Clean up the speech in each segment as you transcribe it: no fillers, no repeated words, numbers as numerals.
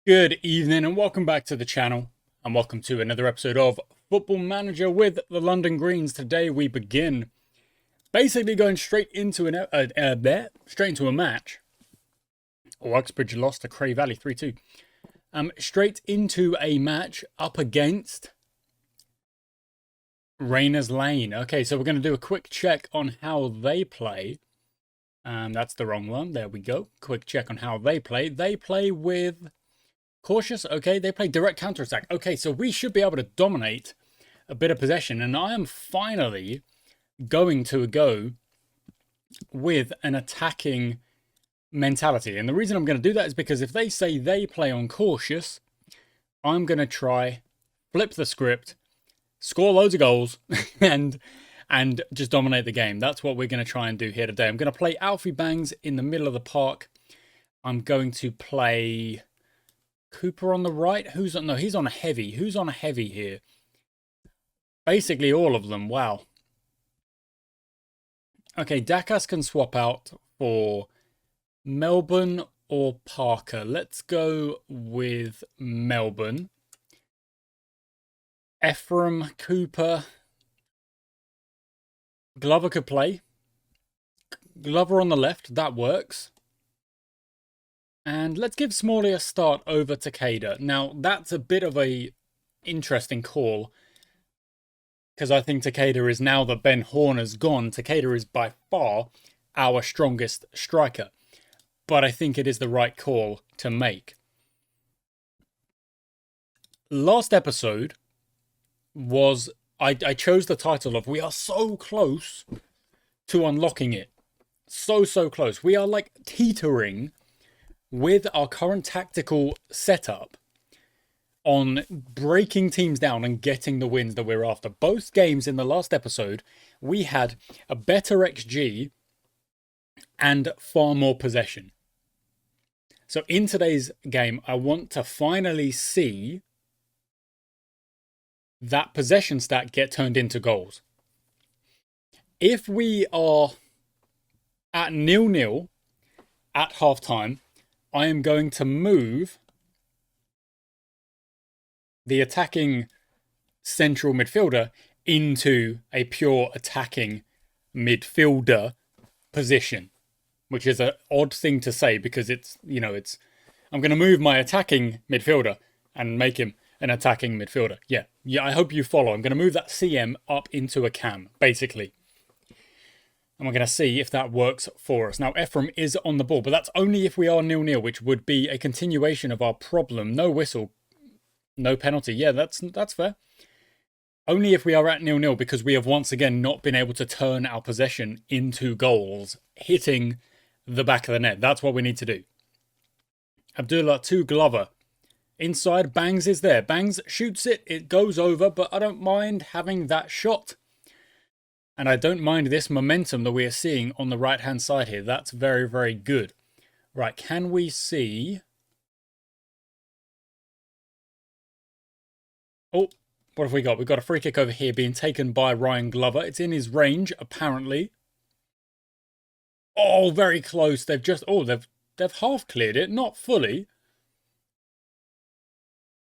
Good evening and welcome back to the channel, and welcome to another episode of Football Manager with the London Greens. Today we begin basically going straight into a match. Uxbridge lost to Cray Valley 3-2. Straight into a match up against Rayners Lane. Okay, so we're going to do a quick check on how they play. That's the wrong one. There we go. Quick check on how they play. They play with Cautious, okay, they play direct counter-attack. Okay, so we should be able to dominate a bit of possession, and I am finally going to go with an attacking mentality. And the reason I'm going to do that is because if they say they play on cautious, I'm going to try, flip the script, score loads of goals, and just dominate the game. That's what we're going to try and do here today. I'm going to play Alfie Bangs in the middle of the park. I'm going to play Cooper on the right. No, he's on a heavy. Who's on a heavy here? Basically all of them. Wow. Okay, Dakas can swap out for Melbourne or Parker. Let's go with Melbourne. Ephraim, Cooper. Glover could play. Glover on the left. That works. And let's give Smalley a start over Takeda. Now, that's a bit of a interesting call, because I think Takeda is, now that Ben Horn has gone, Takeda is by far our strongest striker. But I think it is the right call to make. Last episode was, I chose the title of We Are So Close to Unlocking It. So close. We are like teetering with our current tactical setup on breaking teams down and getting the wins that we're after. Both games in the last episode, we had a better XG and far more possession. So in today's game, I want to finally see that possession stat get turned into goals. If we are at 0-0 at halftime, I am going to move the attacking central midfielder into a pure attacking midfielder position, which is an odd thing to say because I'm going to move my attacking midfielder and make him an attacking midfielder. Yeah, I hope you follow. I'm going to move that CM up into a cam, basically. And we're going to see if that works for us. Now, Ephraim is on the ball, but that's only if we are 0-0, which would be a continuation of our problem. No whistle, no penalty. Yeah, that's fair. Only if we are at 0-0, because we have once again not been able to turn our possession into goals, hitting the back of the net. That's what we need to do. Abdullah to Glover. Inside, Bangs is there. Bangs shoots it. It goes over, but I don't mind having that shot. And I don't mind this momentum that we are seeing on the right-hand side here. That's very, very good. Right, can we see... Oh, what have we got? We've got a free kick over here being taken by Ryan Glover. It's in his range, apparently. Oh, very close. They've half cleared it, not fully.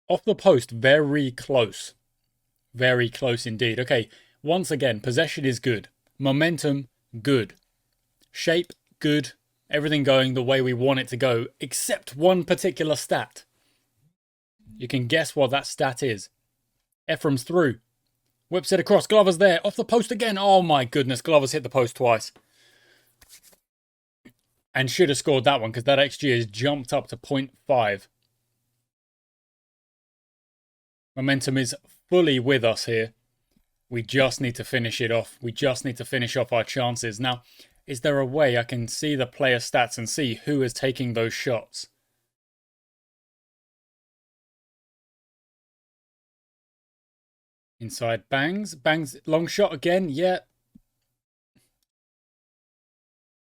Off the post, very close. Very close indeed. Okay, once again, possession is good. Momentum, good. Shape, good. Everything going the way we want it to go, except one particular stat. You can guess what that stat is. Ephraim's through. Whips it across. Glover's there. Off the post again. Oh my goodness, Glover's hit the post twice. And should have scored that one because that XG has jumped up to 0.5. Momentum is fully with us here. We just need to finish it off. We just need to finish off our chances. Now, is there a way I can see the player stats and see who is taking those shots? Inside Bangs. Bangs, long shot again. Yeah.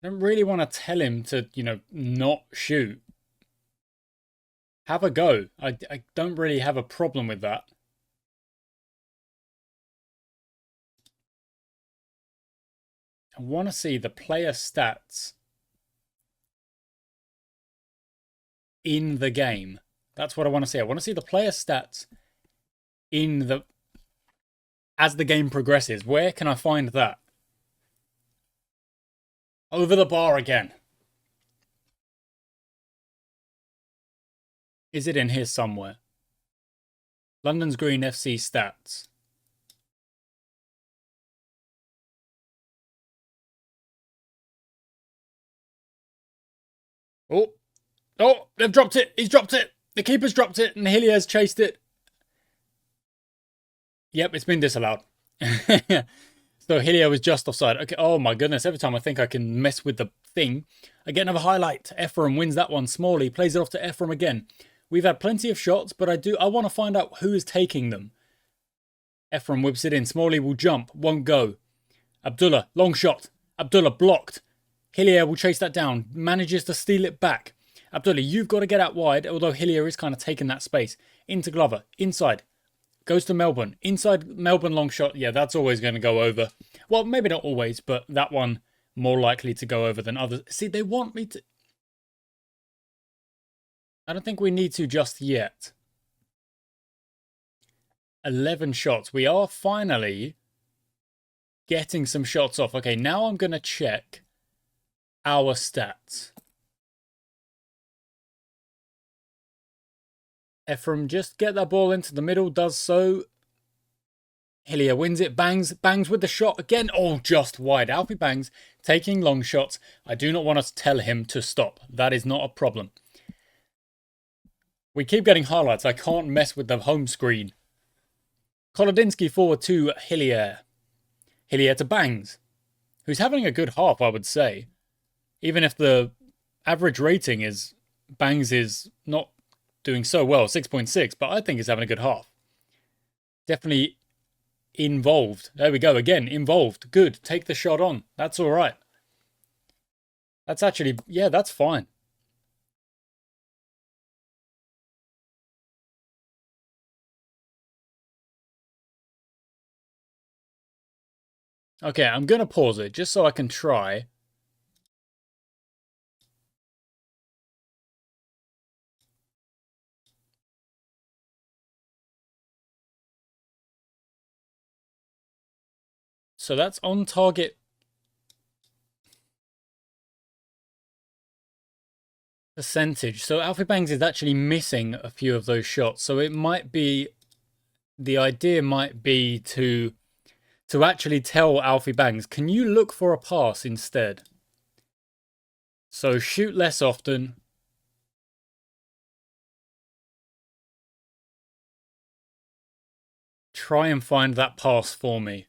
I don't really want to tell him to, not shoot. Have a go. I don't really have a problem with that. I want to see the player stats in the game. That's what I want to see. I want to see the player stats in the as the game progresses. Where can I find that? Over the bar again. Is it in here somewhere? London's Green FC stats. Oh, oh, they've dropped it. He's dropped it. The keeper's dropped it, and Hilliers chased it. Yep, it's been disallowed. So Hillier was just offside. Okay. Oh my goodness! Every time I think I can mess with the thing, I get another highlight. Ephraim wins that one. Smalley plays it off to Ephraim again. We've had plenty of shots, but I want to find out who is taking them. Ephraim whips it in. Smalley will jump. Won't go. Abdullah, long shot. Abdullah blocked. Hillier will chase that down. Manages to steal it back. Abdullah, you've got to get out wide, although Hillier is kind of taking that space. Into Glover. Inside. Goes to Melbourne. Inside Melbourne long shot. Yeah, that's always going to go over. Well, maybe not always, but that one more likely to go over than others. See, they want me to... I don't think we need to just yet. 11 shots. We are finally getting some shots off. Okay, now I'm going to check our stats. Ephraim just get that ball into the middle, does so. Hillier wins it, bangs with the shot again. Oh, just wide. Alfie Bangs taking long shots. I do not want to tell him to stop. That is not a problem. We keep getting highlights. I can't mess with the home screen. Kolodinsky forward to Hillier. Hillier to Bangs, who's having a good half, I would say. Even if the average rating is Bangs is not doing so well, 6.6, but I think he's having a good half. Definitely involved. There we go again. Involved. Good. Take the shot on. That's all right. That's actually, yeah, that's fine. Okay, I'm going to pause it just so I can try. So that's on target percentage. So Alfie Bangs is actually missing a few of those shots. So it might be, the idea might be to actually tell Alfie Bangs, can you look for a pass instead? So shoot less often. Try and find that pass for me.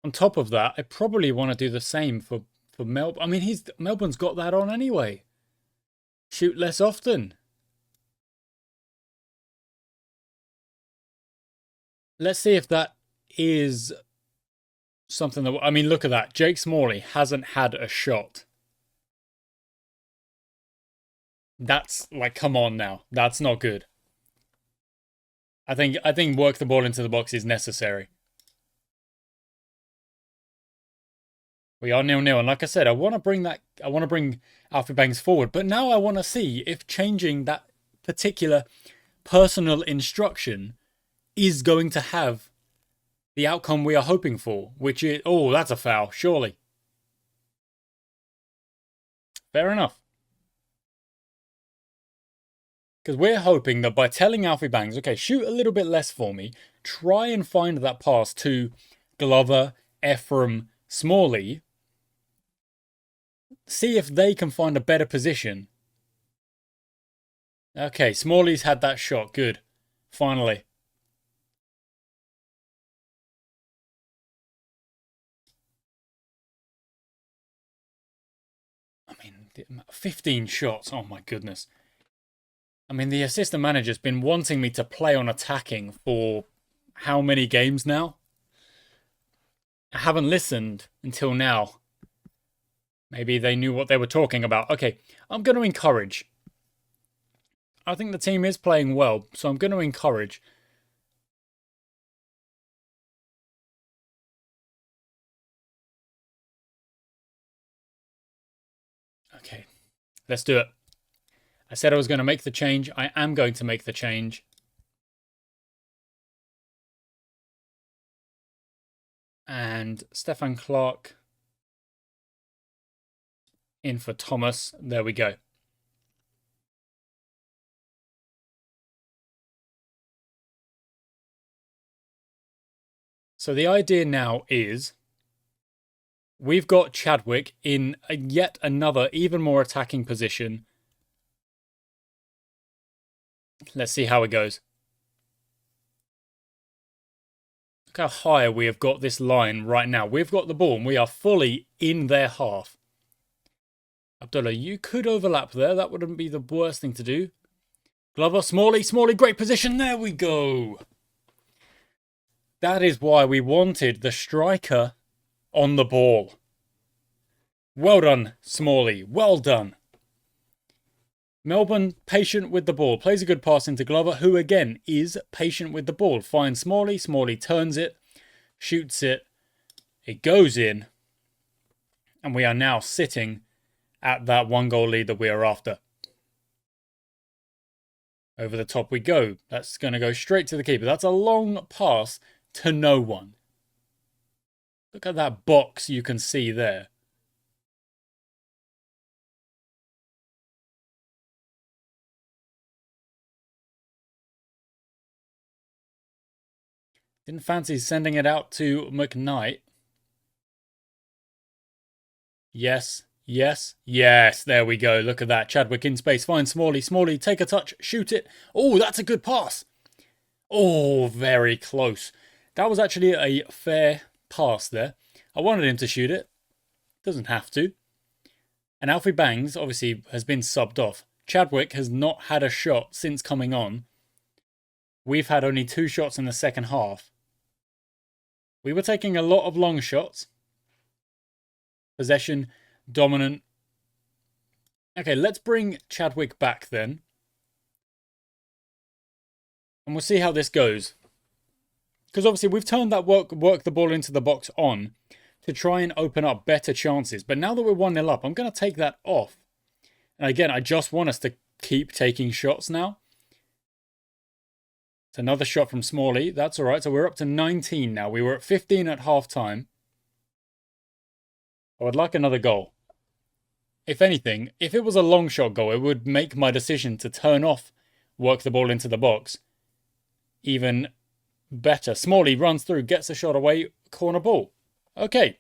On top of that, I probably want to do the same for Melbourne. I mean, Melbourne's got that on anyway. Shoot less often. Let's see if that is something that... I mean, look at that. Jake Smalley hasn't had a shot. That's like, come on now. That's not good. I think work the ball into the box is necessary. We are 0-0, and like I said, I want to bring Alfie Bangs forward, but now I want to see if changing that particular personal instruction is going to have the outcome we are hoping for, which is, oh, that's a foul, surely. Fair enough. Because we're hoping that by telling Alfie Bangs, okay, shoot a little bit less for me, try and find that pass to Glover, Ephraim, Smalley, see if they can find a better position. Okay, Smalley's had that shot, good. Finally. I mean, 15 shots, oh my goodness. I mean, the assistant manager's been wanting me to play on attacking for how many games now? I haven't listened until now. Maybe they knew what they were talking about. Okay, I'm going to encourage. I think the team is playing well, so I'm going to encourage. Okay, let's do it. I said I was going to make the change. I am going to make the change. And Stefan Clark in for Thomas. There we go. So the idea now is we've got Chadwick in yet another, even more attacking position. Let's see how it goes. Look how high we have got this line right now. We've got the ball and we are fully in their half. Abdullah, you could overlap there. That wouldn't be the worst thing to do. Glover, Smalley, great position. There we go. That is why we wanted the striker on the ball. Well done, Smalley. Well done. Melbourne, patient with the ball. Plays a good pass into Glover, who again is patient with the ball. Finds Smalley. Smalley turns it, shoots it. It goes in. And we are now sitting at that 1-goal lead that we are after. Over the top we go. That's going to go straight to the keeper. That's a long pass to no one. Look at that box you can see there. Didn't fancy sending it out to McKnight. Yes. There we go. Look at that. Chadwick in space. Finds Smalley. Smalley, take a touch. Shoot it. Oh, that's a good pass. Oh, very close. That was actually a fair pass there. I wanted him to shoot it. Doesn't have to. And Alfie Bangs, obviously, has been subbed off. Chadwick has not had a shot since coming on. We've had only 2 shots in the second half. We were taking a lot of long shots. Possession, dominant. Okay, let's bring Chadwick back then. And we'll see how this goes. Because obviously we've turned that work the ball into the box on to try and open up better chances. But now that we're 1-0 up, I'm going to take that off. And again, I just want us to keep taking shots now. It's another shot from Smalley. That's all right. So we're up to 19 now. We were at 15 at half time. I would like another goal. If anything, if it was a long shot goal, it would make my decision to turn off, work the ball into the box even better. Smalley runs through, gets a shot away, corner ball. Okay.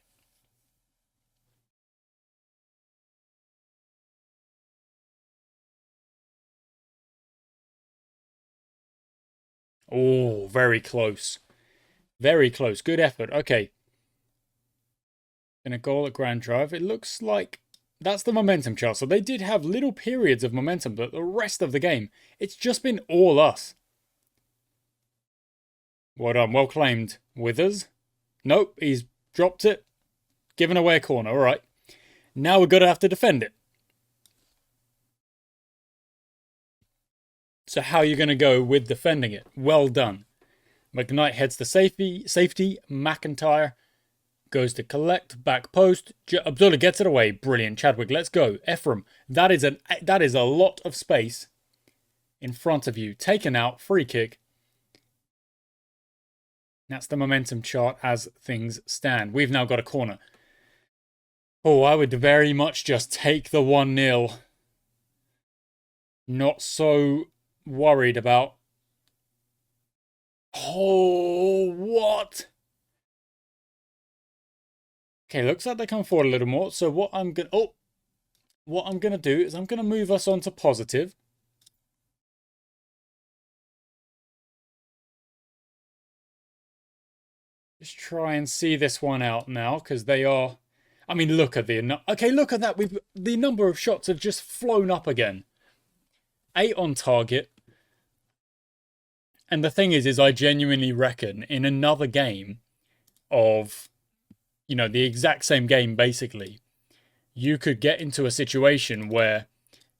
Oh, very close. Very close. Good effort. Okay. And a goal at Grand Drive. It looks like that's the momentum chart. So they did have little periods of momentum, but the rest of the game, it's just been all us. Well done. Well claimed. Withers. Nope. He's dropped it. Given away a corner. All right. Now we're going to have to defend it. So how are you going to go with defending it? Well done. McKnight heads to safety. McIntyre goes to collect. Back post. Abdullah gets it away. Brilliant. Chadwick, let's go. Ephraim. That is a lot of space in front of you. Taken out. Free kick. That's the momentum chart as things stand. We've now got a corner. Oh, I would very much just take the 1-0. Not so worried about... Oh, what? Okay, looks like they come forward a little more. So what I'm gonna do is I'm gonna move us on to positive. Just try and see this one out now, because they are... I mean, look at the... Okay, look at that. The number of shots have just flown up again. 8 on target. And the thing is I genuinely reckon in another game of, you know, the exact same game, basically, you could get into a situation where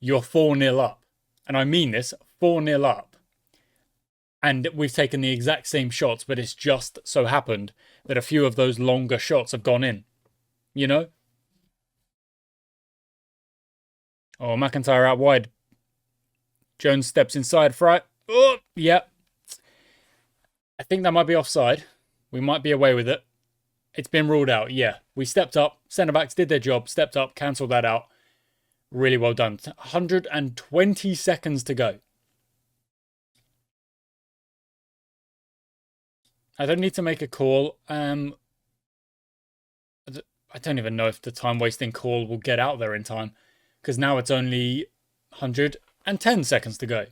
you're 4-0 up. And I mean this, 4-0 up. And we've taken the exact same shots, but it's just so happened that a few of those longer shots have gone in. You know? Oh, McIntyre out wide. Jones steps inside for it. Oh, yeah. I think that might be offside. We might be away with it. It's been ruled out. Yeah, we stepped up. Centre backs did their job. Stepped up. Cancelled that out. Really well done. 120 seconds to go. I don't need to make a call. I don't even know if the time wasting call will get out there in time, because now it's only 110 seconds to go.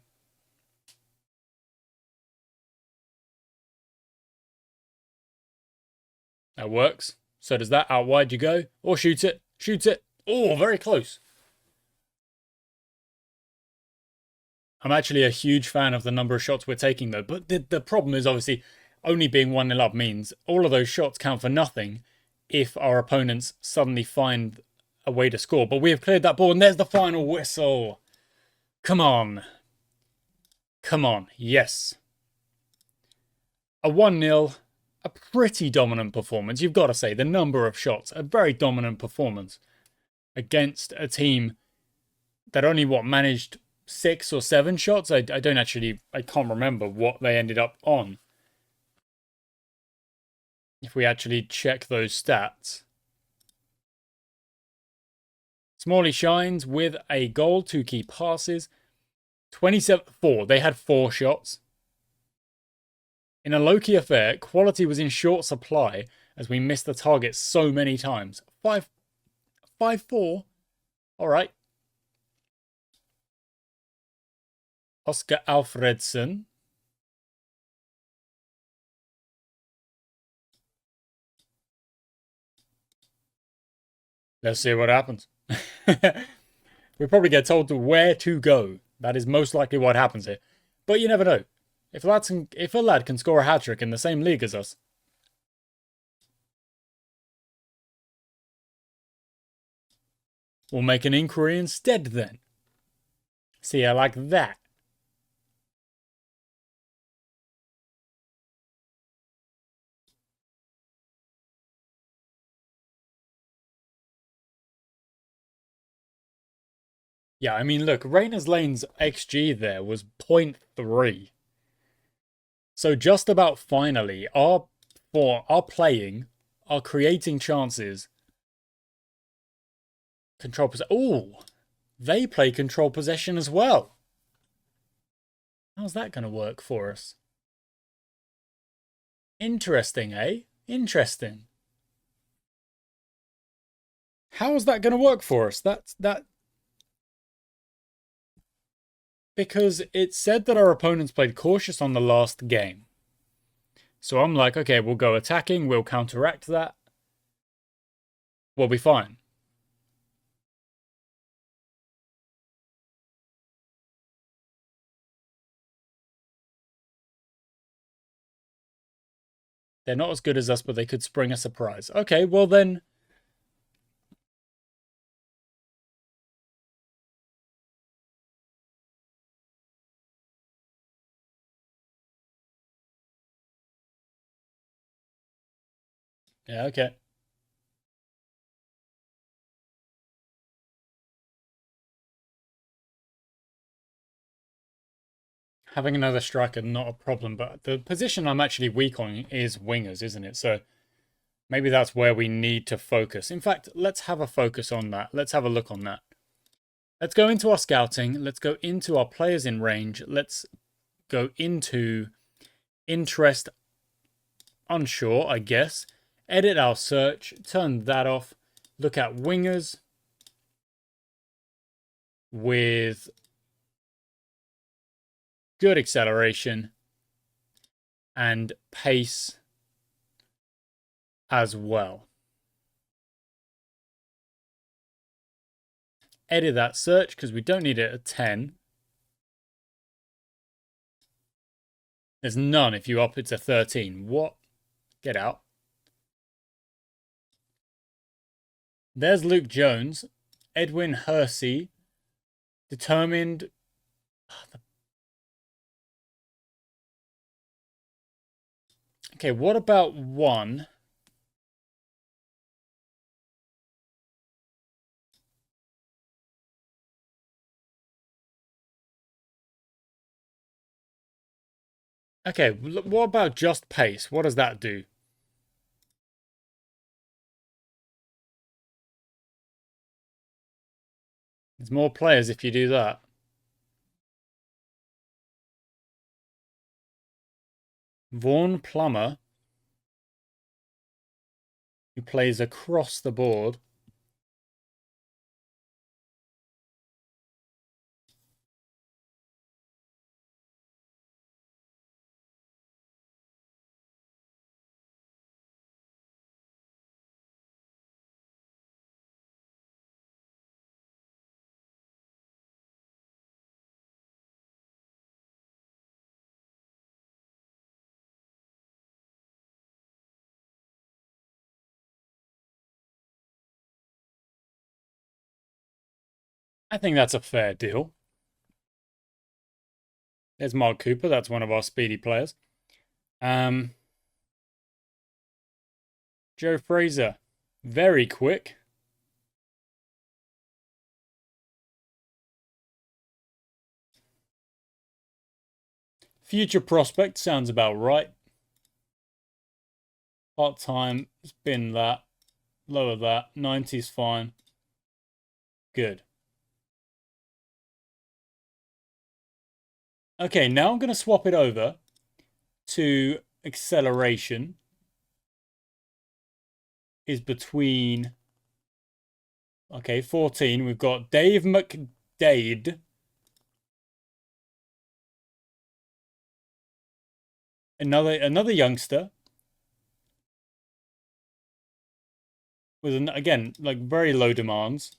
That works. So does that. Out wide you go. Or shoot it. Shoot it. Oh, very close. I'm actually a huge fan of the number of shots we're taking, though. But the problem is, obviously, only being 1-0 up means all of those shots count for nothing if our opponents suddenly find a way to score. But we have cleared that ball, and there's the final whistle. Come on. Come on. Yes. A 1-0, a pretty dominant performance. You've got to say, the number of shots, a very dominant performance against a team that only, managed 6 or 7 shots? I can't remember what they ended up on. If we actually check those stats. Smalley shines with a goal, 2 key passes. 27-4. They had 4 shots. In a low-key affair, quality was in short supply as we missed the target so many times. 5-4. All right. Oscar Alfredson. Let's see what happens. We probably get told to where to go. That is most likely what happens here. But you never know. If a lad can score a hat-trick in the same league as us. We'll make an inquiry instead then. See, I like that. Yeah, I mean, look, Rayner's Lane's XG there was 0.3. So just about finally, our playing, our creating chances, control possession. Oh, they play control possession as well. How's that going to work for us? Interesting, eh? Interesting. How is that going to work for us? That because it said that our opponents played cautious on the last game. So I'm like, okay, we'll go attacking, we'll counteract that. We'll be fine. They're not as good as us, but they could spring a surprise. Okay, well then. Yeah, okay. Having another striker, not a problem, but the position I'm actually weak on is wingers, isn't it? So maybe that's where we need to focus. In fact, let's have a focus on that. Let's have a look on that. Let's go into our scouting. Let's go into our players in range. Let's go into interest unsure, I guess. Edit our search. Turn that off. Look at wingers with good acceleration and pace as well. Edit that search because we don't need it at 10. There's none if you up it to 13. What? Get out. There's Luke Jones. Edwin Hersey. Determined. Okay, what about one? Okay, what about just pace? What does that do? There's more players if you do that. Vaughn Plummer, who plays across the board. I think that's a fair deal. There's Mark Cooper. That's one of our speedy players. Joe Fraser, very quick. Future prospect sounds about right. Part time, spin that, lower that, 90's fine. Good. Okay, now I'm going to swap it over to acceleration. Is between. Okay, 14. We've got Dave McDade. Another youngster. With again, like very low demands.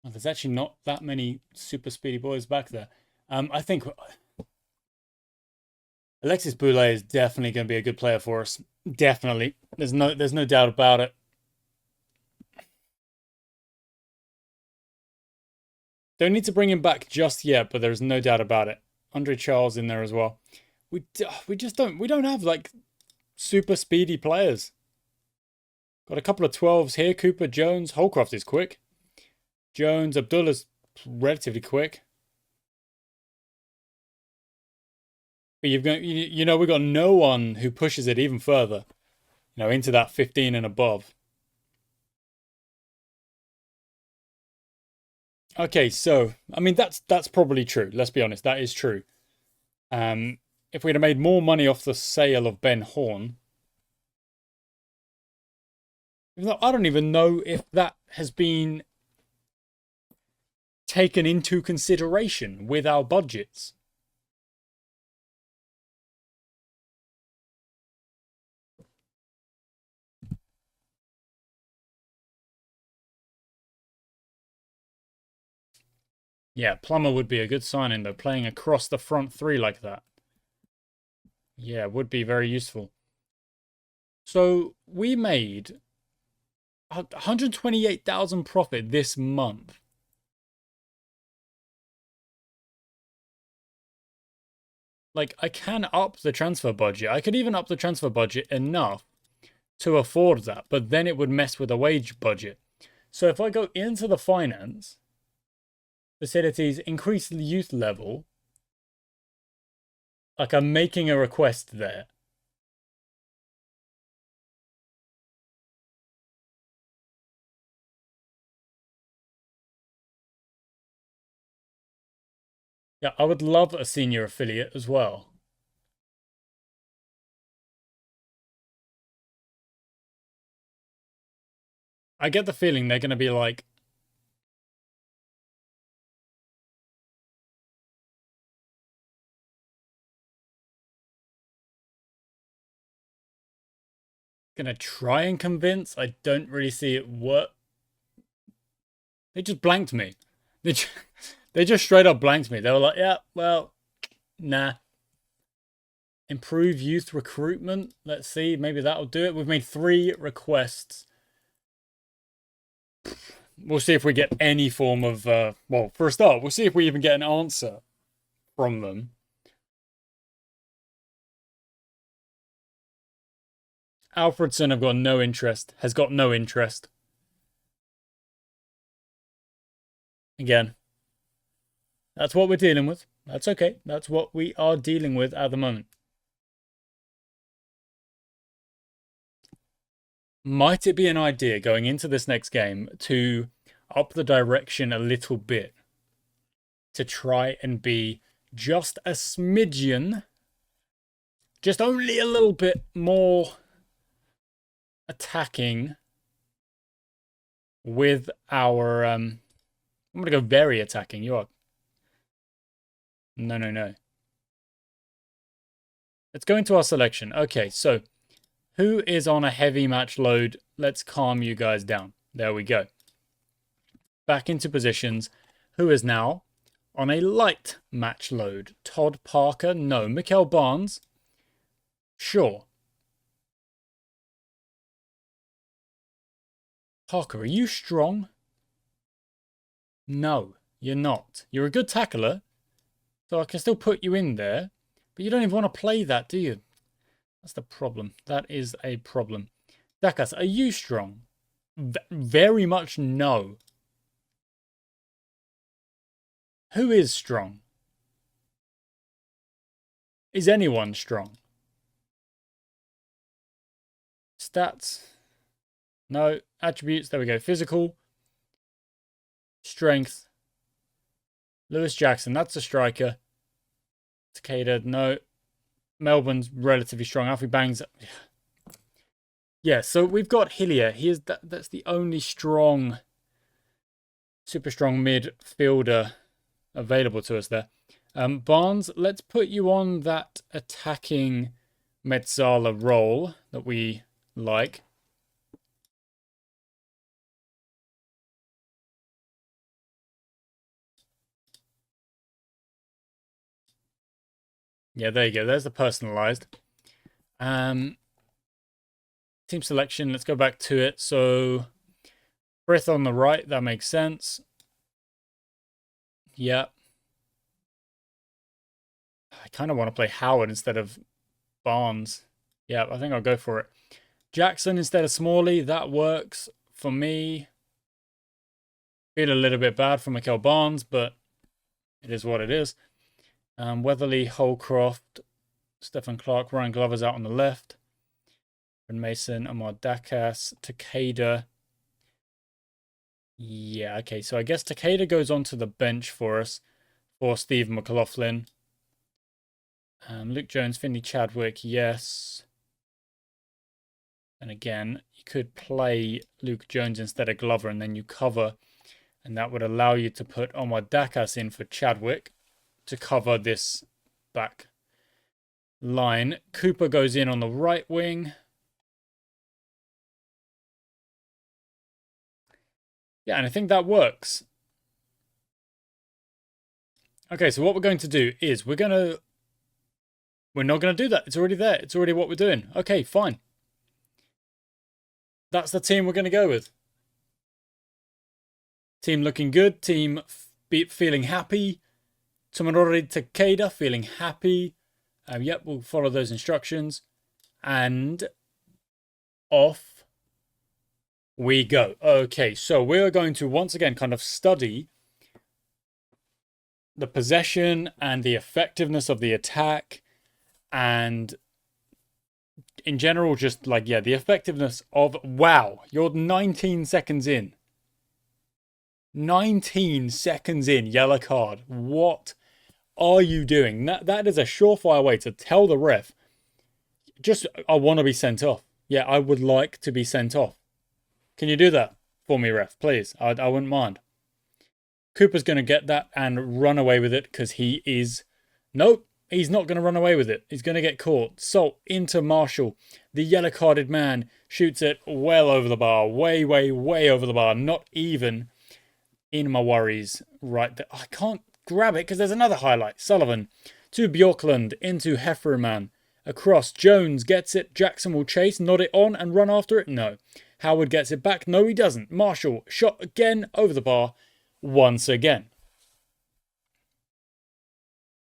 Oh, there's actually not that many super speedy boys back there. I think Alexis Boulay is definitely going to be a good player for us. Definitely. There's no doubt about it. Don't need to bring him back just yet, but there's no doubt about it. Andre Charles in there as well. We just don't have like super speedy players. Got a couple of 12s here. Cooper, Jones, Holcroft is quick. Jones, Abdullah's relatively quick. But we've got no one who pushes it even further, into that 15 and above. Okay, so I mean that's probably true. Let's be honest, that is true. If we'd have made more money off the sale of Ben Horn, even though I don't even know if that has been taken into consideration with our budgets. Yeah, Plummer would be a good signing though, playing across the front three like that. Yeah, would be very useful. So we made 128,000 profit this month. Like, I can up the transfer budget. I could even up the transfer budget enough to afford that, but then it would mess with the wage budget. So if I go into the finance, facilities, increase the youth level, like I'm making a request there. Yeah, I would love a senior affiliate as well. I get the feeling they're going to be like, going to try and convince. I don't really see it work. They just blanked me. They just straight up blanked me. They were like, yeah, well, nah. Improve youth recruitment. Let's see. Maybe that'll do it. We've made 3 requests. We'll see if we get any form of, well, for a start, we'll see if we even get an answer from them. Alfredson have got no interest. Has got no interest. Again, that's what we're dealing with. That's okay. That's what we are dealing with at the moment. Might it be an idea going into this next game to up the direction a little bit? To try and be just a smidgen, just only a little bit more attacking with our... I'm going to go very attacking. You are... No. Let's go into our selection. Okay, so who is on a heavy match load? Let's calm you guys down. There we go. Back into positions. Who is now on a light match load? Todd Parker? No. Mikael Barnes? Sure. Parker, are you strong? No, you're not. You're a good tackler, so I can still put you in there, but you don't even want to play that, do you? That's the problem. That is a problem. Dakas, are you strong? Very much no. Who is strong? Is anyone strong? Stats. No. Attributes. There we go. Physical. Strength. Lewis Jackson. That's a striker. Takeda. No. Melbourne's relatively strong. Alfie Bangs. Yeah, so we've got Hillier. That's the only strong, super strong midfielder available to us there. Barnes, let's put you on that attacking Metzala role that we like. Yeah, there you go. There's the personalized. Team selection. Let's go back to it. So, Frith on the right. That makes sense. Yeah. I kind of want to play Howard instead of Barnes. Yeah, I think I'll go for it. Jackson instead of Smalley. That works for me. Feel a little bit bad for Mikael Barnes, but it is what it is. Weatherly, Holcroft, Stefan Clark, Ryan Glover's out on the left. Ben Mason, Amar Dakas, Takeda. Yeah, okay, so I guess Takeda goes onto the bench for us for Steve McLaughlin. Luke Jones, Finley Chadwick, yes. And again, you could play Luke Jones instead of Glover and then you cover. And that would allow you to put Omar Dakas in for Chadwick to cover this back line. Cooper goes in on the right wing. Yeah, and I think that works. Okay, so what we're going to do is we're not going to do that. It's already there. It's already what we're doing. Okay, fine. That's the team we're going to go with. Team looking good. Team feeling happy. Tomonori Takeda feeling happy. Yep, we'll follow those instructions. And off we go. Okay, so we're going to once again kind of study the possession and the effectiveness of the attack. And in general, just like, yeah, the effectiveness of... Wow, you're 19 seconds in. 19 seconds in, yellow card. What are you doing? That is a surefire way to tell the ref, just, I want to be sent off. Yeah, I would like to be sent off. Can you do that for me, ref? Please, I wouldn't mind. Cooper's going to get that and run away with it because he is... Nope, he's not going to run away with it. He's going to get caught. So, into Marshall. The yellow-carded man shoots it well over the bar. Way, way, way over the bar. Not even in my worries right there. I can't grab it because there's another highlight. Sullivan to Bjorklund into Hefferman. Across. Jones gets it. Jackson will chase, nod it on and run after it. No. Howard gets it back. No, he doesn't. Marshall shot again over the bar once again.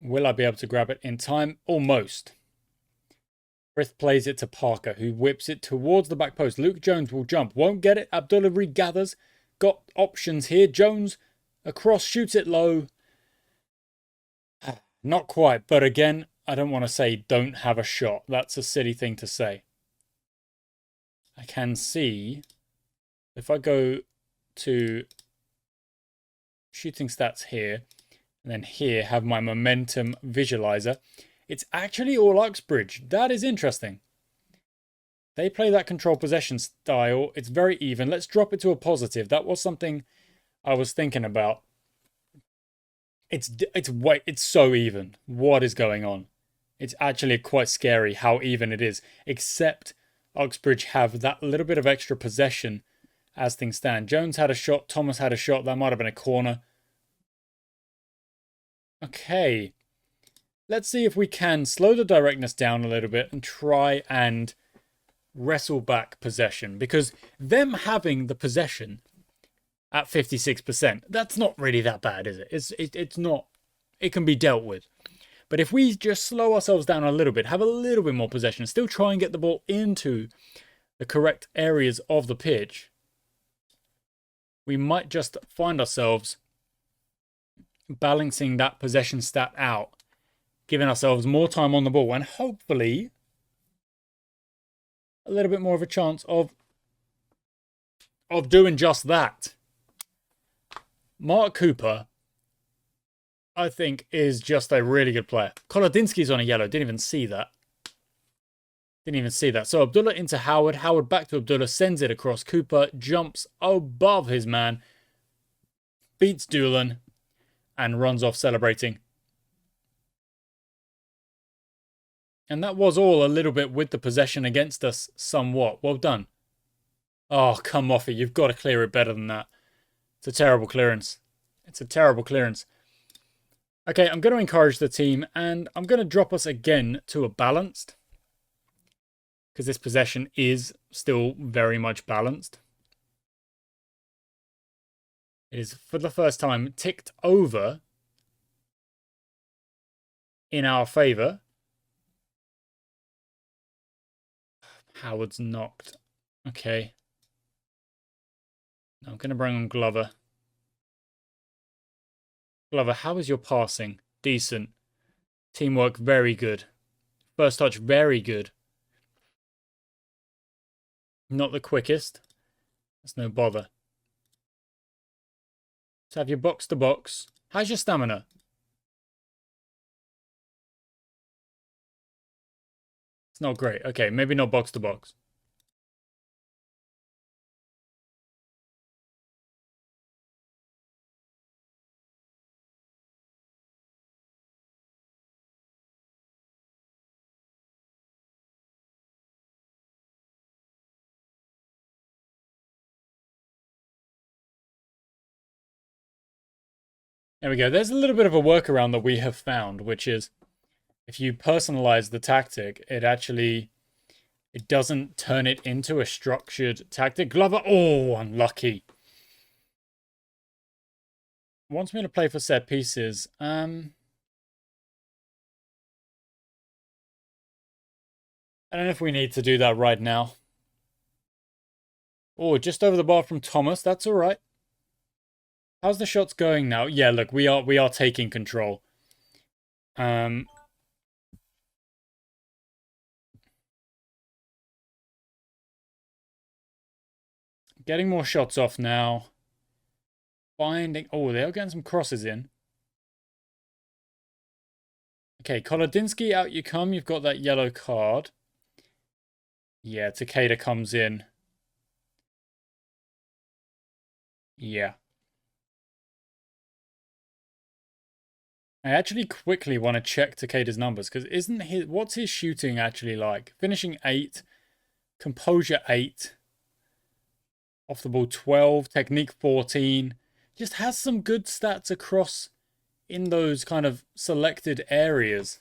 Will I be able to grab it in time? Almost. Frith plays it to Parker, who whips it towards the back post. Luke Jones will jump. Won't get it. Abdullah regathers. Got options here. Jones across, shoots it low. Not quite, but again, I don't want to say don't have a shot. That's a silly thing to say. I can see, if I go to shooting stats here, and then here have my momentum visualizer, it's actually all Uxbridge. That is interesting. They play that control possession style. It's very even. Let's drop it to a positive. That was something I was thinking about. It's so even. What is going on? It's actually quite scary how even it is. Except Uxbridge have that little bit of extra possession as things stand. Jones had a shot. Thomas had a shot. That might have been a corner. Okay. Let's see if we can slow the directness down a little bit and try and wrestle back possession. Because them having the possession at 56%, that's not really that bad, is it? It's not. It can be dealt with. But if we just slow ourselves down a little bit, have a little bit more possession, still try and get the ball into the correct areas of the pitch, we might just find ourselves balancing that possession stat out, giving ourselves more time on the ball, and hopefully a little bit more of a chance of doing just that. Mark Cooper, I think, is just a really good player. Kolodinsky's on a yellow. Didn't even see that. So Abdullah into Howard. Howard back to Abdullah. Sends it across. Cooper jumps above his man. Beats Doolan. And runs off celebrating. And that was all a little bit with the possession against us somewhat. Well done. Oh, come off it. You've got to clear it better than that. It's a terrible clearance. Okay, I'm going to encourage the team, and I'm going to drop us again to a balanced. Because this possession is still very much balanced. It is, for the first time, ticked over in our favour. Howard's knocked. Okay. I'm going to bring on Glover. Glover, how is your passing? Decent. Teamwork, very good. First touch, very good. Not the quickest. That's no bother. Let's have your box to box. How's your stamina? It's not great. Okay, maybe not box to box. There we go. There's a little bit of a workaround that we have found, which is if you personalize the tactic, it doesn't turn it into a structured tactic. Glover, oh, unlucky. Wants me to play for set pieces. I don't know if we need to do that right now. Oh, just over the bar from Thomas. That's all right. How's the shots going now? Yeah, look, we are taking control. Getting more shots off now. Finding... Oh, they are getting some crosses in. Okay, Kolodinsky, out you come. You've got that yellow card. Yeah, Takeda comes in. Yeah. I actually quickly want to check Takeda's numbers, because what's his shooting actually like? Finishing 8, composure 8, off the ball 12, technique 14. Just has some good stats across in those kind of selected areas.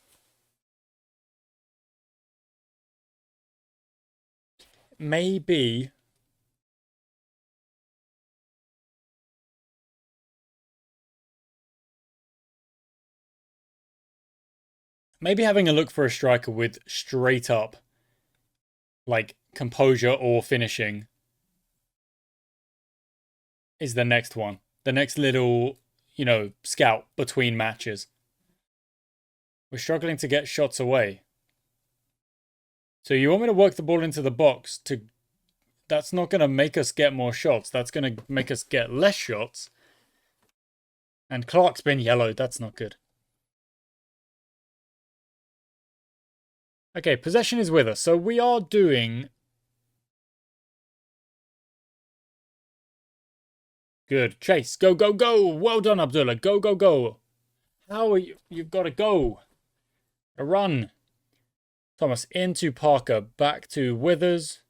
Maybe having a look for a striker with straight up like composure or finishing is the next one. The next little, scout between matches. We're struggling to get shots away. So you want me to work the ball into the box to... That's not going to make us get more shots. That's going to make us get less shots. And Clark's been yellowed. That's not good. Okay, possession is with us. So we are doing... Good. Chase. Go, go, go. Well done, Abdullah. Go, go, go. How are you? You've got to go. A run. Thomas into Parker. Back to Withers.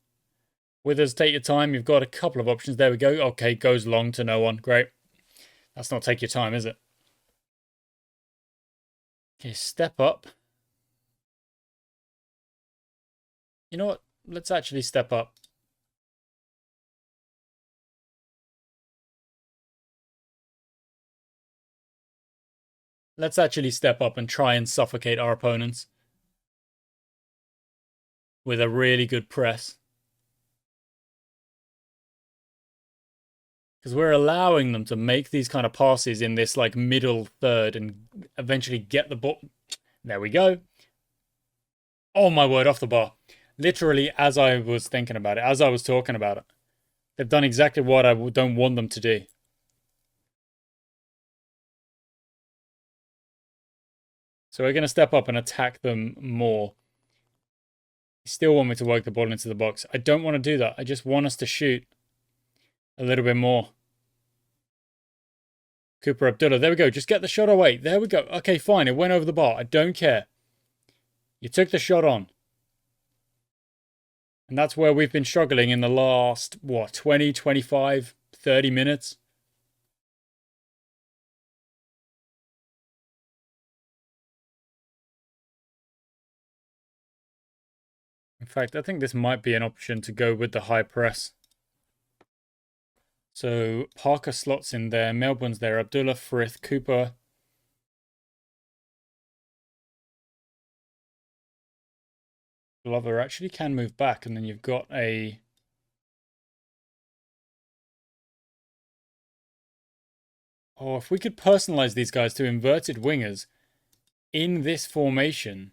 Withers, take your time. You've got a couple of options. There we go. Okay, goes long to no one. Great. That's not take your time, is it? Okay, step up. You know what? Let's actually step up. Let's actually step up and try and suffocate our opponents with a really good press. Because we're allowing them to make these kind of passes in this like middle third and eventually get the ball. There we go. Oh my word, off the bar. Literally as I was thinking about it, as I was talking about it. They've done exactly what I don't want them to do. So we're going to step up and attack them more. You still want me to work the ball into the box. I don't want to do that. I just want us to shoot a little bit more. Cooper Abdullah. There we go. Just get the shot away. There we go. Okay, fine. It went over the bar. I don't care. You took the shot on. And that's where we've been struggling in the last, 20, 25, 30 minutes? In fact, I think this might be an option to go with the high press. So Parker slots in there. Melbourne's there. Abdullah, Frith, Cooper. Glover actually can move back, and then you've got a... Oh, if we could personalize these guys to inverted wingers in this formation,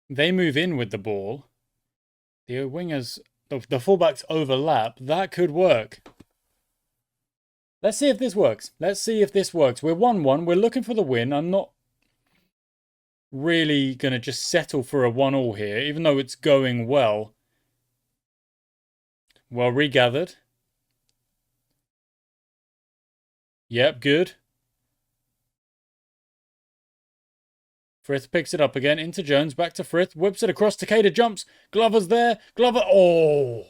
they move in with the ball. The wingers, the fullbacks overlap. That could work. Let's see if this works. Let's see if this works. We're 1-1. We're looking for the win. I'm not really going to just settle for a 1-1 here, even though it's going well. Well regathered. Yep, good. Frith picks it up again into Jones, back to Frith, whips it across, Takeda jumps, Glover's there, Glover, oh!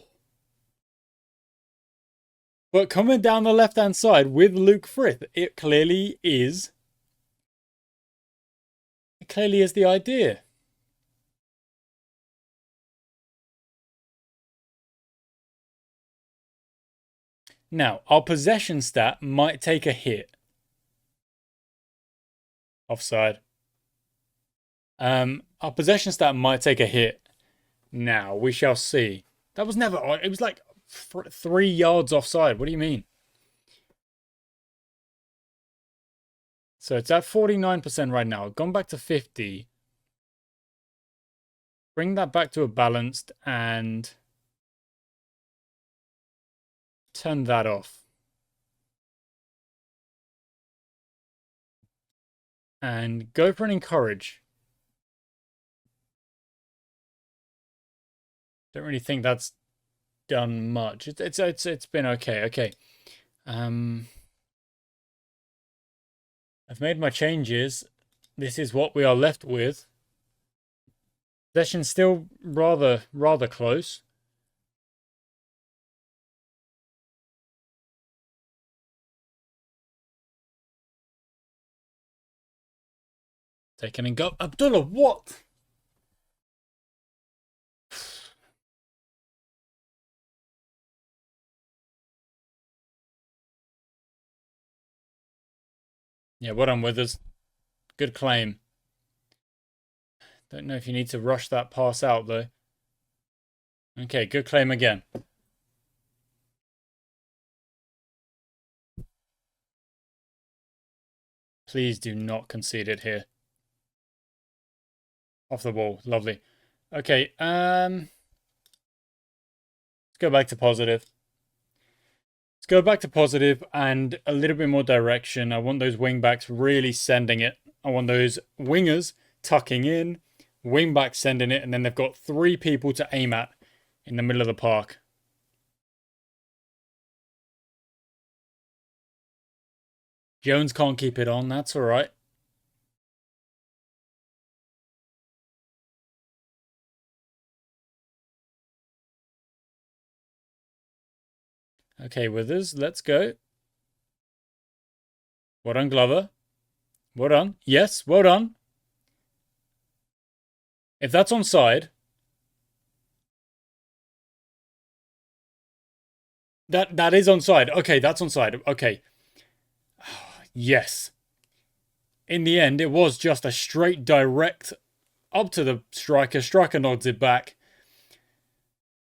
But coming down the left-hand side with Luke Frith, it clearly is the idea. Now, our possession stat might take a hit. Offside. Our possession stat might take a hit. Now, we shall see. That was never... It was like 3 yards offside. What do you mean? So it's at 49% right now. Gone back to 50. Bring that back to a balanced and turn that off. And go for an encourage. Don't really think that's done much. It's been okay. Okay. I've made my changes. This is what we are left with. Possession's still rather close. Taken and go. Abdullah, what? Yeah, well done, Withers. Good claim. Don't know if you need to rush that pass out, though. Okay, good claim again. Please do not concede it here. Off the ball. Lovely. Okay, let's go back to positive. Let's go back to positive and a little bit more direction. I want those wing backs really sending it. I want those wingers tucking in, wing backs sending it, and then they've got 3 people to aim at in the middle of the park. Jones can't keep it on. That's all right. Okay, Withers, let's go. Well done, Glover. Well done. Yes, well done. If that's onside, that is onside. Okay, that's onside. Okay. Yes. In the end, it was just a straight direct up to the striker. Striker nods it back.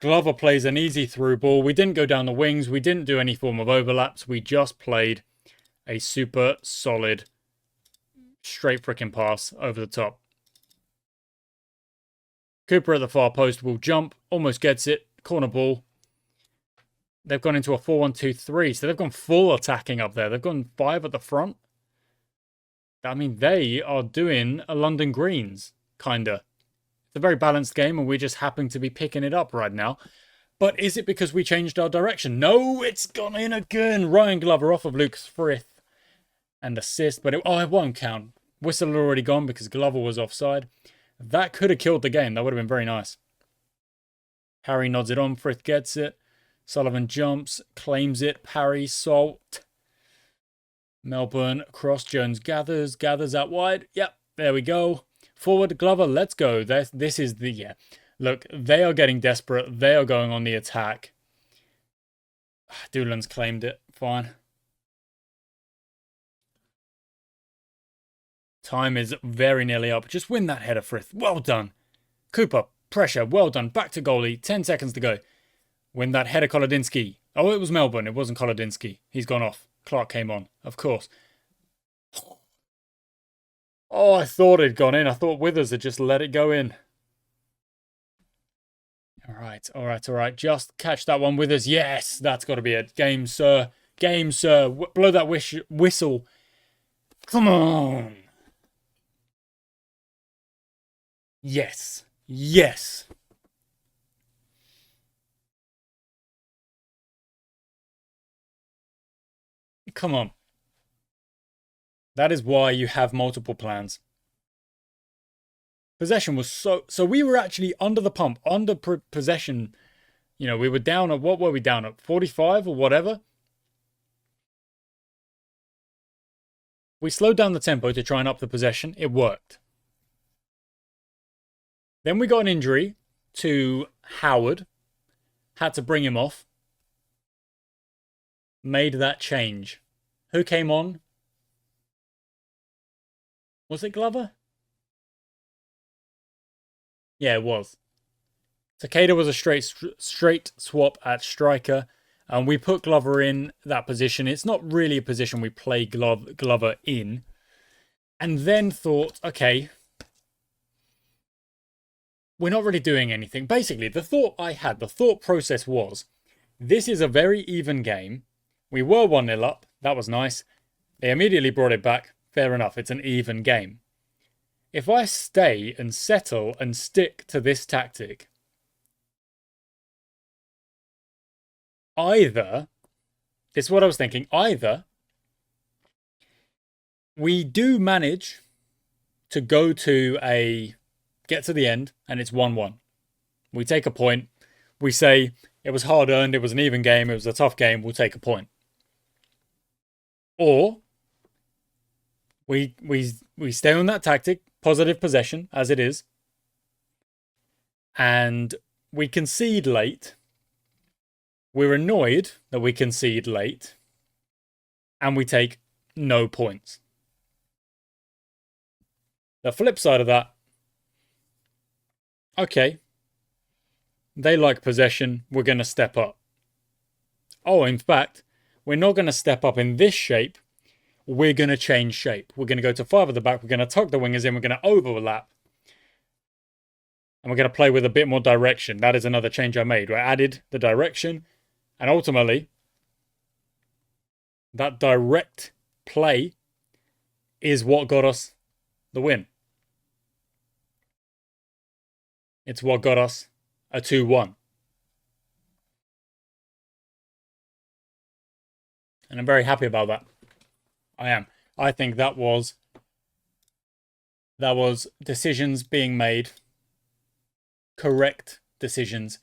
Glover plays an easy through ball. We didn't go down the wings. We didn't do any form of overlaps. We just played a super solid straight freaking pass over the top. Cooper at the far post will jump. Almost gets it. Corner ball. They've gone into a 4-1-2-3. So they've gone full attacking up there. They've gone 5 at the front. I mean, they are doing a London Greens, kinda. It's a very balanced game, and we just happen to be picking it up right now. But is it because we changed our direction? No, it's gone in again. Ryan Glover off of Luke Frith. And assist, but it won't count. Whistle had already gone because Glover was offside. That could have killed the game. That would have been very nice. Harry nods it on. Frith gets it. Sullivan jumps, claims it. Parry, Salt. Melbourne cross. Jones gathers out wide. Yep, there we go. Forward, Glover, let's go. This is the, yeah. Look, they are getting desperate. They are going on the attack. Doolan's claimed it. Fine. Time is very nearly up. Just win that header, Frith. Well done. Cooper, pressure. Well done. Back to goalie. 10 seconds to go. Win that header, Kolodinsky. Oh, it was Melbourne. It wasn't Kolodinsky. He's gone off. Clark came on. Of course. Oh, I thought it'd gone in. I thought Withers had just let it go in. All right. Just catch that one, Withers. Yes, that's got to be it. Game, sir. Game, sir. Blow that whistle. Come on. Yes. Yes. Come on. That is why you have multiple plans. Possession was so we were actually under the pump, under possession. You know, we were down at, what were we down at? 45 or whatever? We slowed down the tempo to try and up the possession. It worked. Then we got an injury to Howard. Had to bring him off. Made that change. Who came on? Was it Glover? Yeah, it was. Takeda was a straight swap at striker. And we put Glover in that position. It's not really a position we play Glover in. And then thought, okay, we're not really doing anything. Basically, the thought process was, this is a very even game. We were 1-0 up. That was nice. They immediately brought it back. Fair enough, it's an even game. If I stay and settle and stick to this tactic, either, this is what I was thinking, either we do manage to get to the end and it's 1-1. We take a point. We say it was hard earned, it was an even game, it was a tough game, we'll take a point. Or we stay on that tactic, positive possession as it is, and we concede late. We're annoyed that we concede late, and we take no points. The flip side of that, okay, they like possession. We're going to step up. Oh, in fact, we're not going to step up in this shape. We're going to change shape. We're going to go to 5 at the back. We're going to tuck the wingers in. We're going to overlap. And we're going to play with a bit more direction. That is another change I made. I added the direction. And ultimately, that direct play is what got us the win. It's what got us a 2-1. And I'm very happy about that. I am. I think that was decisions being made. Correct decisions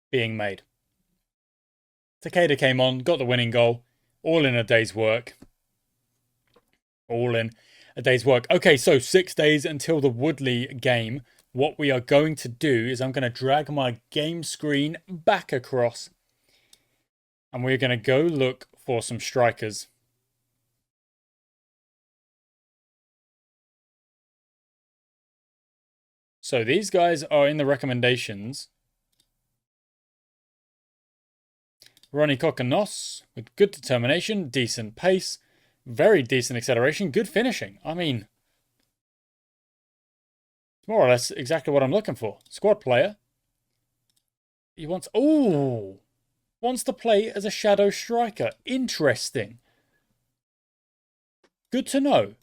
being made. Takeda came on, got the winning goal. All in a day's work. All in a day's work. Okay, so 6 days until the Woodley game. What we are going to do is I'm going to drag my game screen back across. And we're going to go look for some strikers. So these guys are in the recommendations. Ronnie Kokonos with good determination, decent pace, very decent acceleration, good finishing. I mean, it's more or less exactly what I'm looking for. Squad player. He wants to play as a shadow striker. Interesting. Good to know.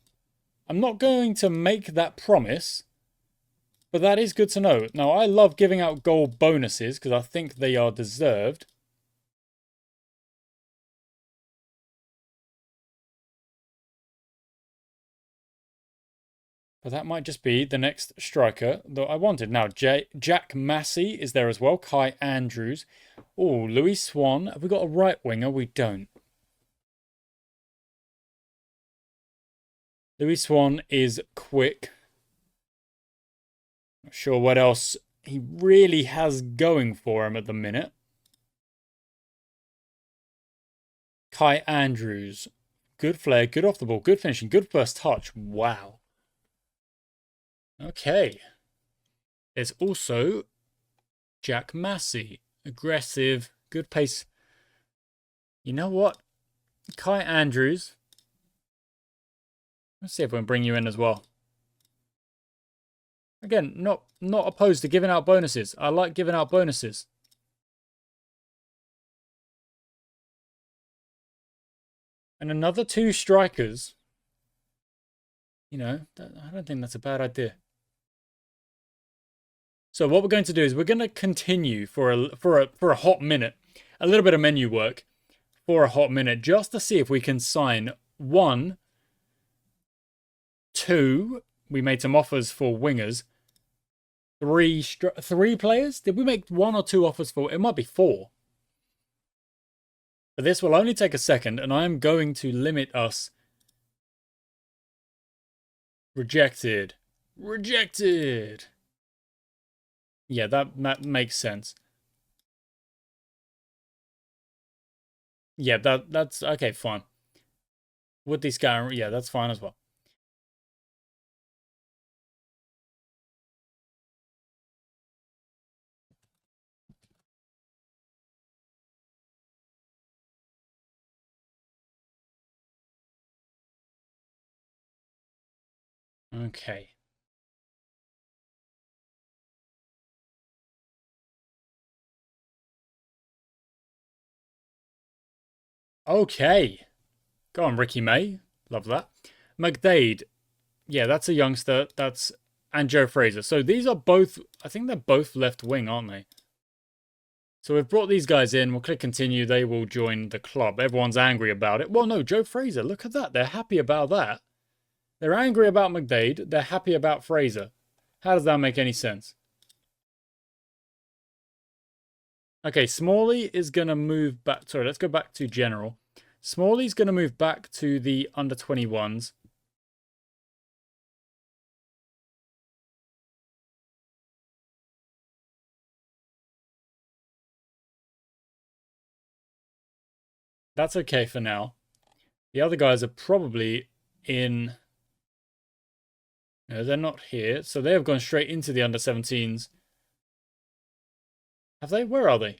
I'm not going to make that promise, but that is good to know. Now, I love giving out goal bonuses because I think they are deserved. But that might just be the next striker that I wanted. Now, Jack Massey is there as well. Kai Andrews. Oh, Louis Swan. Have we got a right winger? We don't. Louis Swan is quick. Not sure what else he really has going for him at the minute. Kai Andrews. Good flair, good off the ball, good finishing, good first touch. Wow. Okay. There's also Jack Massey. Aggressive, good pace. You know what? Kai Andrews. Let's see if we can bring you in as well. Again, not opposed to giving out bonuses. I like giving out bonuses. And another 2 strikers. You know, I don't think that's a bad idea. So what we're going to do is we're going to continue for a hot minute, a little bit of menu work for a hot minute, just to see if we can sign 1, 2. We made some offers for wingers. 3 players. Did we make 1 or 2 offers for? It might be 4. But this will only take a second, and I am going to limit us. Rejected. Rejected. Yeah, that makes sense. Yeah, that's okay, fine. With these guys, yeah, that's fine as well. Okay. Okay. Go on, Ricky May. Love that. McDade. Yeah, that's a youngster. And Joe Fraser. So these are both, I think they're both left wing, aren't they? So we've brought these guys in. We'll click continue. They will join the club. Everyone's angry about it. Well, no, Joe Fraser. Look at that. They're happy about that. They're angry about McDade. They're happy about Fraser. How does that make any sense? Okay, Smalley is going to move back. Sorry, let's go back to general. Smalley's going to move back to the under 21s. That's okay for now. The other guys are probably in... No, they're not here. So they have gone straight into the under 17s. Have they? Where are they?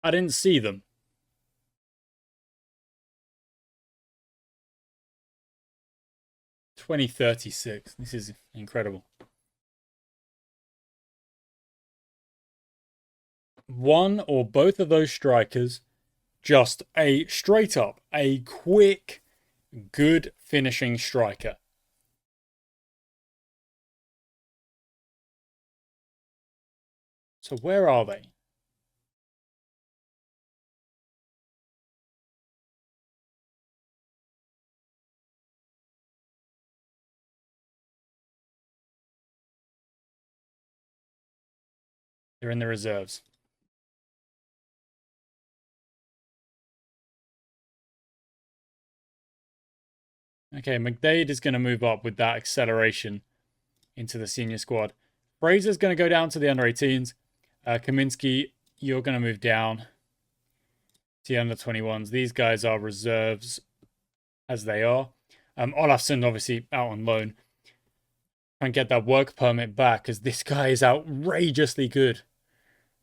I didn't see them. 2036. This is incredible. One or both of those strikers, just a straight up, a quick, good finishing striker. So where are they? They're in the reserves. Okay, McDade is going to move up with that acceleration into the senior squad. Fraser's going to go down to the under 18s. Kaminsky, you're going to move down to the under 21s. These guys are reserves as they are. Olafsson, obviously, out on loan. Try and get that work permit back because this guy is outrageously good.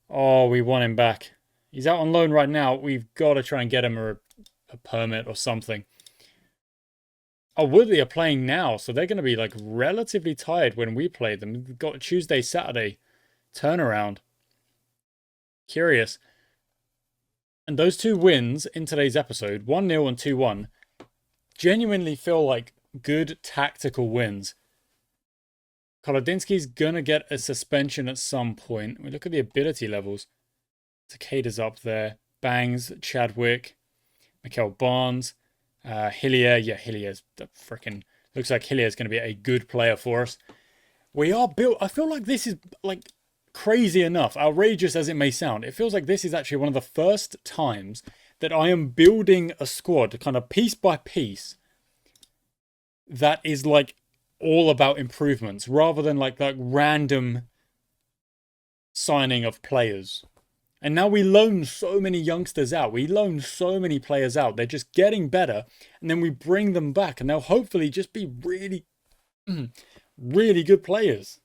Oh, we want him back. He's out on loan right now. We've got to try and get him a permit or something. Oh, Woodley are playing now, so they're going to be like relatively tired when we play them. We've got Tuesday, Saturday turnaround. Curious. And those two wins in today's episode, 1-0 and 2-1, genuinely feel like good tactical wins. Kolodinsky's going to get a suspension at some point. We look at the ability levels. Takeda's up there. Bangs, Chadwick, Mikel Barnes. Hillier, yeah, Hillier's the freaking looks like Hillier's going to be a good player for us. We are built. I feel like this is like crazy enough, outrageous as it may sound. It feels like this is actually one of the first times that I am building a squad, kind of piece by piece, that is like all about improvements rather than like random signing of players. And now we loan so many youngsters out. We loan so many players out. They're just getting better. And then we bring them back. And they'll hopefully just be really, really good players.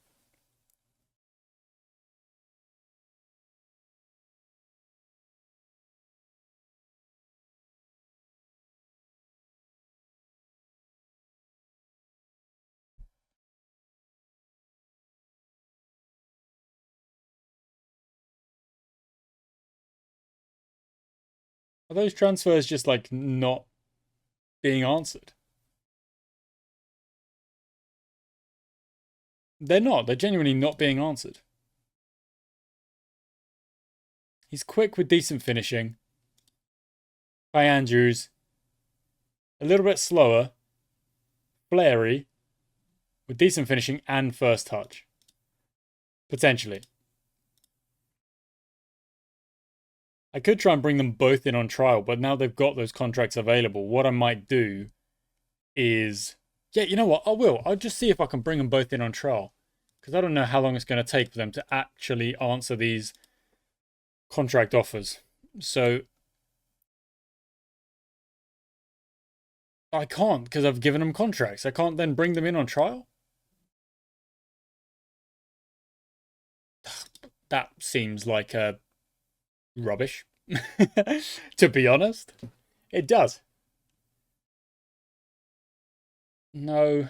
Are those transfers just like not being answered? They're not. They're genuinely not being answered. He's quick with decent finishing. By Andrews. A little bit slower. Flary. With decent finishing and first touch. Potentially. I could try and bring them both in on trial, but now they've got those contracts available. What I might do is... Yeah, you know what? I will. I'll just see if I can bring them both in on trial. Because I don't know how long it's going to take for them to actually answer these contract offers. So... I can't, because I've given them contracts. I can't then bring them in on trial? That seems like a... rubbish. To be honest. It does. No.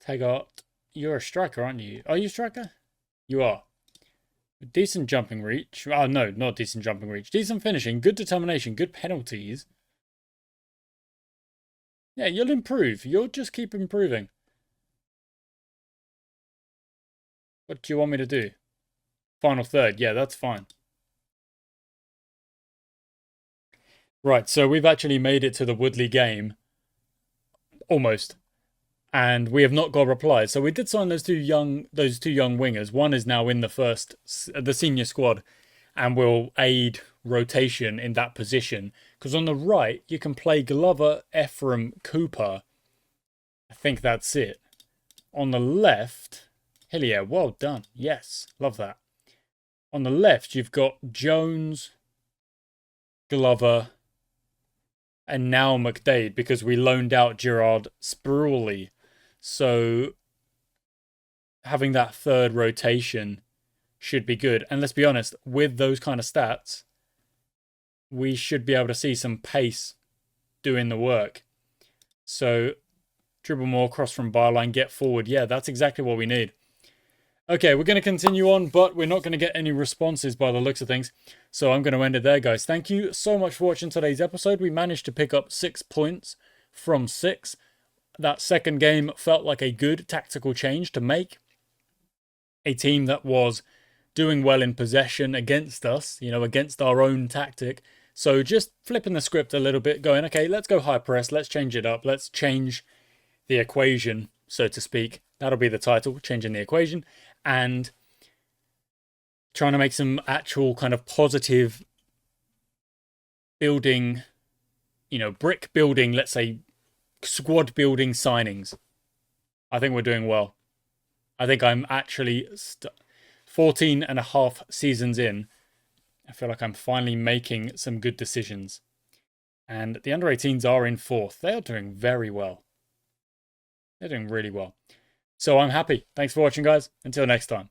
Taggart, you're a striker, aren't you? Are you a striker? You are. Decent jumping reach. Oh, no, not decent jumping reach. Decent finishing, good determination, good penalties. Yeah, you'll improve. You'll just keep improving. What do you want me to do? Final third. Yeah, that's fine. Right, so we've actually made it to the Woodley game. Almost. And we have not got replies. So we did sign those two young wingers. One is now in the senior squad and will aid rotation in that position. Because on the right, you can play Glover, Ephraim, Cooper. I think that's it. On the left, Hillier, well done. Yes, love that. On the left, you've got Jones, Glover, and now McDade because we loaned out Gerard Spruly. So having that third rotation should be good. And let's be honest, with those kind of stats, we should be able to see some pace doing the work. So dribble more, cross from byline, get forward. Yeah, that's exactly what we need. Okay, we're going to continue on, but we're not going to get any responses by the looks of things. So I'm going to end it there, guys. Thank you so much for watching today's episode. We managed to pick up 6 points from 6. That second game felt like a good tactical change to make. A team that was doing well in possession against us, against our own tactic. So just flipping the script a little bit, going, okay, let's go high press. Let's change it up. Let's change the equation, so to speak. That'll be the title, changing the equation. And trying to make some actual kind of positive building, brick building, let's say squad building signings. I think we're doing well. I think I'm actually 14 and a half seasons in. I feel like I'm finally making some good decisions. And the under 18s are in 4th. They are doing very well. They're doing really well. So I'm happy. Thanks for watching, guys. Until next time.